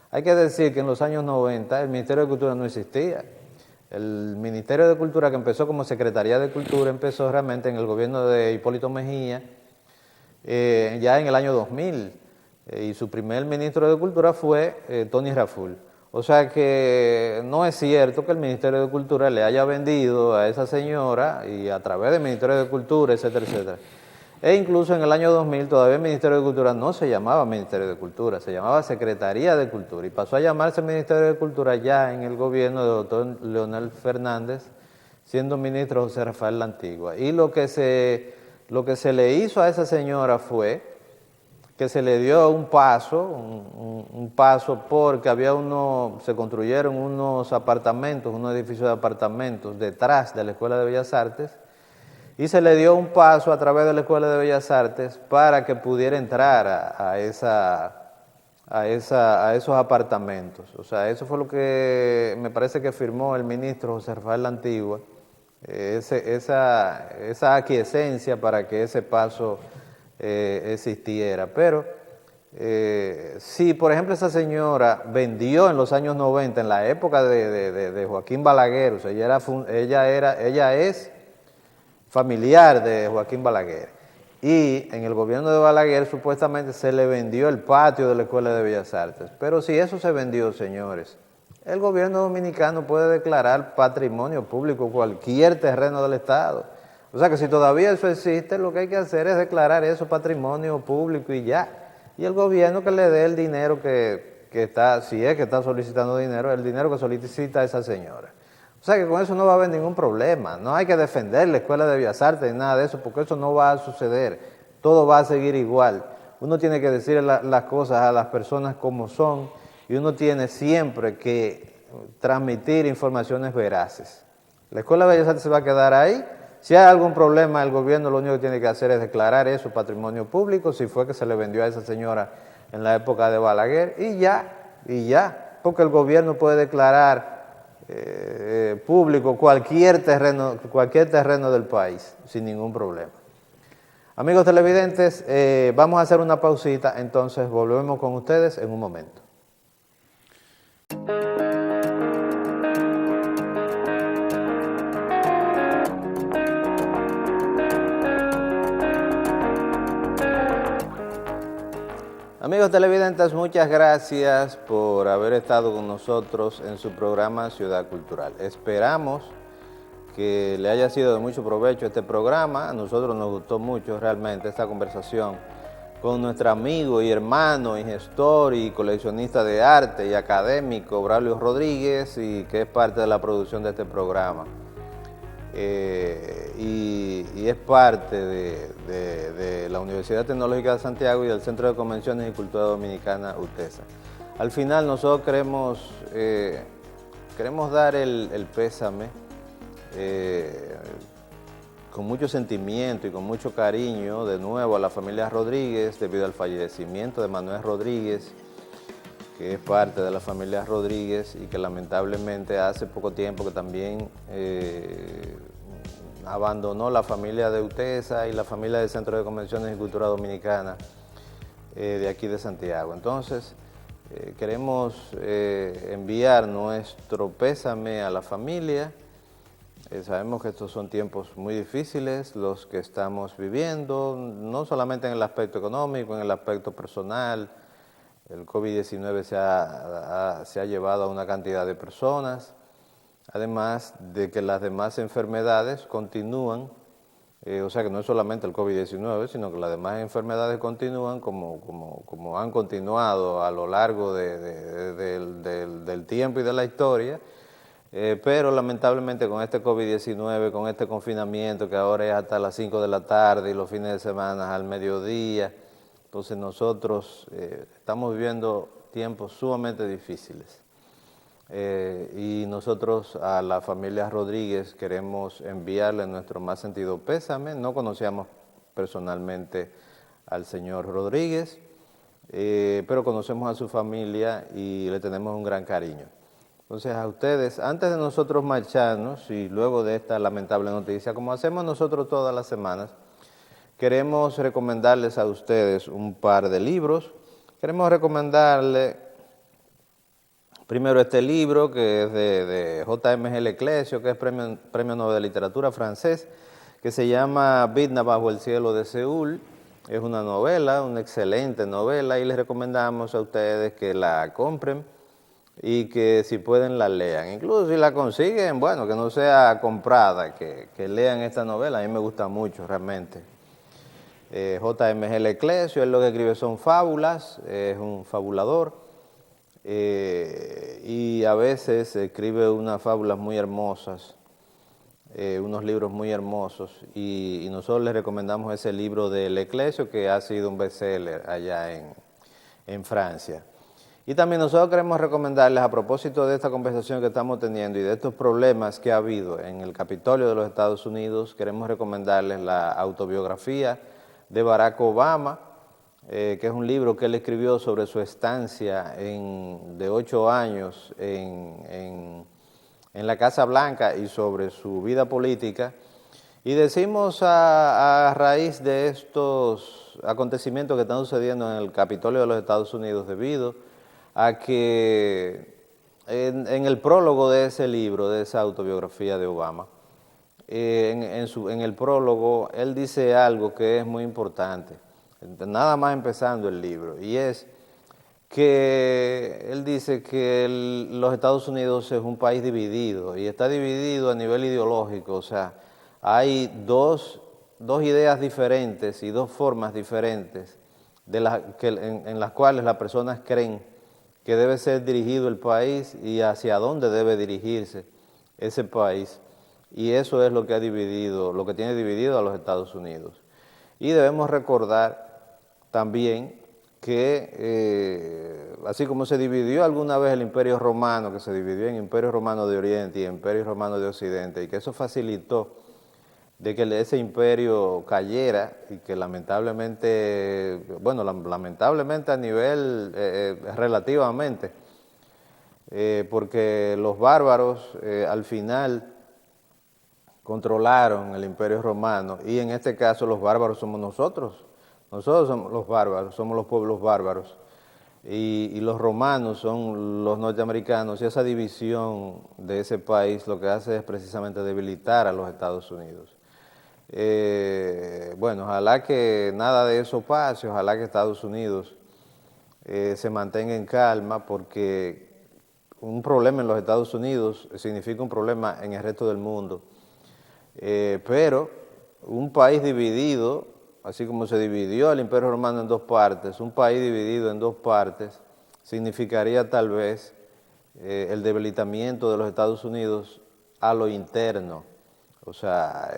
Hay que decir que en los años 90 el Ministerio de Cultura no existía. El Ministerio de Cultura, que empezó como Secretaría de Cultura, empezó realmente en el gobierno de Hipólito Mejía, ya en el año 2000, y su primer ministro de Cultura fue Tony Raful. O sea que no es cierto que el Ministerio de Cultura le haya vendido a esa señora y a través del Ministerio de Cultura, etcétera, etcétera. E incluso en el año 2000 todavía el Ministerio de Cultura no se llamaba Ministerio de Cultura, se llamaba Secretaría de Cultura y pasó a llamarse Ministerio de Cultura ya en el gobierno del doctor Leonel Fernández, siendo ministro José Rafael La Antigua. Y lo que se le hizo a esa señora fue que se le dio un paso porque se construyeron unos edificios de apartamentos detrás de la Escuela de Bellas Artes, y se le dio un paso a través de la Escuela de Bellas Artes para que pudiera entrar a esos apartamentos. O sea, eso fue lo que me parece que firmó el ministro José Rafael La Antigua, esa aquiescencia para que ese paso existiera. Pero si, por ejemplo, esa señora vendió en los años 90, en la época de Joaquín Balaguer, o sea, ella es familiar de Joaquín Balaguer, y en el gobierno de Balaguer supuestamente se le vendió el patio de la Escuela de Bellas Artes. Pero si eso se vendió, señores, el gobierno dominicano puede declarar patrimonio público cualquier terreno del Estado. O sea que si todavía eso existe, lo que hay que hacer es declarar eso patrimonio público y ya. Y el gobierno que le dé el dinero que está, si es que está solicitando dinero, el dinero que solicita esa señora. O sea que con eso no va a haber ningún problema. No hay que defender la Escuela de Bellas Artes ni nada de eso, porque eso no va a suceder. Todo va a seguir igual. Uno tiene que decir las cosas a las personas como son, y uno tiene siempre que transmitir informaciones veraces. La Escuela de Bellas Artes se va a quedar ahí. Si hay algún problema, el gobierno lo único que tiene que hacer es declarar eso patrimonio público, si fue que se le vendió a esa señora en la época de Balaguer, y ya, porque el gobierno puede declarar público cualquier terreno del país, sin ningún problema. Amigos televidentes, vamos a hacer una pausita, entonces volvemos con ustedes en un momento. Amigos televidentes, muchas gracias por haber estado con nosotros en su programa Ciudad Cultural. Esperamos que le haya sido de mucho provecho este programa. A nosotros nos gustó mucho realmente esta conversación con nuestro amigo y hermano y gestor y coleccionista de arte y académico Braulio Rodríguez, y que es parte de la producción de este programa. Y es parte de la Universidad Tecnológica de Santiago y del Centro de Convenciones y Cultura Dominicana, UTESA. Al final nosotros queremos dar el pésame con mucho sentimiento y con mucho cariño de nuevo a la familia Rodríguez debido al fallecimiento de Manuel Rodríguez, que es parte de la familia Rodríguez y que lamentablemente hace poco tiempo que también abandonó la familia de UTESA y la familia del Centro de Convenciones y Cultura Dominicana de aquí de Santiago. Entonces, queremos enviar nuestro pésame a la familia. Sabemos que estos son tiempos muy difíciles los que estamos viviendo, no solamente en el aspecto económico, en el aspecto personal. El COVID-19 se ha llevado a una cantidad de personas, además de que las demás enfermedades continúan, o sea que no es solamente el COVID-19, sino que las demás enfermedades continúan como han continuado a lo largo del tiempo y de la historia, pero lamentablemente con este COVID-19, con este confinamiento que ahora es hasta las 5 de la tarde y los fines de semana al mediodía, entonces nosotros estamos viviendo tiempos sumamente difíciles. Y nosotros a la familia Rodríguez queremos enviarle nuestro más sentido pésame. No conocíamos personalmente al señor Rodríguez, pero conocemos a su familia y le tenemos un gran cariño. Entonces a ustedes, antes de nosotros marcharnos y luego de esta lamentable noticia, como hacemos nosotros todas las semanas, queremos recomendarles a ustedes un par de libros. Queremos recomendarles primero este libro que es de J.M.G. Leclésio, que es premio Nobel de Literatura francés, que se llama Vidna bajo el cielo de Seúl. Es una novela, una excelente novela, y les recomendamos a ustedes que la compren y que si pueden la lean. Incluso si la consiguen, bueno, que no sea comprada, que lean esta novela. A mí me gusta mucho realmente. J.M.G. Leclésio, él lo que escribe son fábulas, es un fabulador. Y a veces escribe unas fábulas muy hermosas, unos libros muy hermosos, y nosotros les recomendamos ese libro de Leclésio, que ha sido un bestseller allá en Francia. Y también nosotros queremos recomendarles, a propósito de esta conversación que estamos teniendo y de estos problemas que ha habido en el Capitolio de los Estados Unidos, queremos recomendarles la autobiografía de Barack Obama, que es un libro que él escribió sobre su estancia de 8 años en la Casa Blanca y sobre su vida política. Y decimos a raíz de estos acontecimientos que están sucediendo en el Capitolio de los Estados Unidos debido a que en el prólogo de ese libro, de esa autobiografía de Obama, en el prólogo él dice algo que es muy importante, nada más empezando el libro, y es que él dice que los Estados Unidos es un país dividido, y está dividido a nivel ideológico, o sea, hay dos ideas diferentes y dos formas diferentes en las cuales las personas creen que debe ser dirigido el país y hacia dónde debe dirigirse ese país. Y eso es lo que ha dividido, lo que tiene dividido a los Estados Unidos. Y debemos recordar también que así como se dividió alguna vez el Imperio Romano, que se dividió en Imperio Romano de Oriente y Imperio Romano de Occidente, y que eso facilitó de que ese imperio cayera y que lamentablemente, bueno, lamentablemente a nivel relativamente, porque los bárbaros al final controlaron el Imperio Romano, y en este caso los bárbaros somos nosotros somos los bárbaros, somos los pueblos bárbaros, y los romanos son los norteamericanos, y esa división de ese país lo que hace es precisamente debilitar a los Estados Unidos. Bueno, ojalá que nada de eso pase, ojalá que Estados Unidos se mantenga en calma, porque un problema en los Estados Unidos significa un problema en el resto del mundo. Pero un país dividido, así como se dividió el Imperio Romano en dos partes, un país dividido en dos partes significaría tal vez el debilitamiento de los Estados Unidos a lo interno, o sea,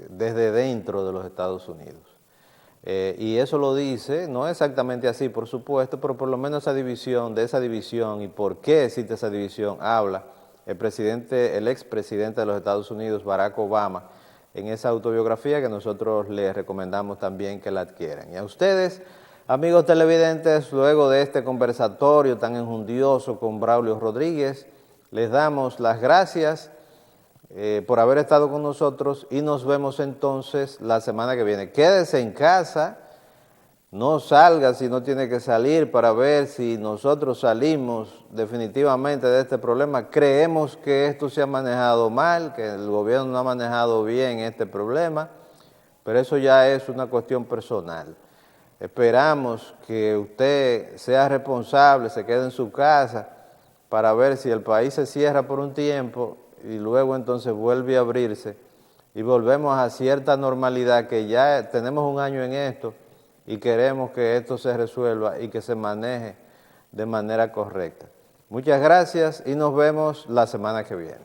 desde dentro de los Estados Unidos. Y eso lo dice, no exactamente así, por supuesto, pero por lo menos esa división y por qué existe esa división, habla el expresidente de los Estados Unidos, Barack Obama, en esa autobiografía que nosotros les recomendamos también que la adquieran. Y a ustedes, amigos televidentes, luego de este conversatorio tan enjundioso con Braulio Rodríguez, les damos las gracias por haber estado con nosotros, y nos vemos entonces la semana que viene. Quédese en casa, no salga si no tiene que salir, para ver si nosotros salimos definitivamente de este problema. Creemos que esto se ha manejado mal, que el gobierno no ha manejado bien este problema, pero eso ya es una cuestión personal. Esperamos que usted sea responsable, se quede en su casa, para ver si el país se cierra por un tiempo y luego entonces vuelve a abrirse y volvemos a cierta normalidad, que ya tenemos un año en esto y queremos que esto se resuelva y que se maneje de manera correcta. Muchas gracias y nos vemos la semana que viene.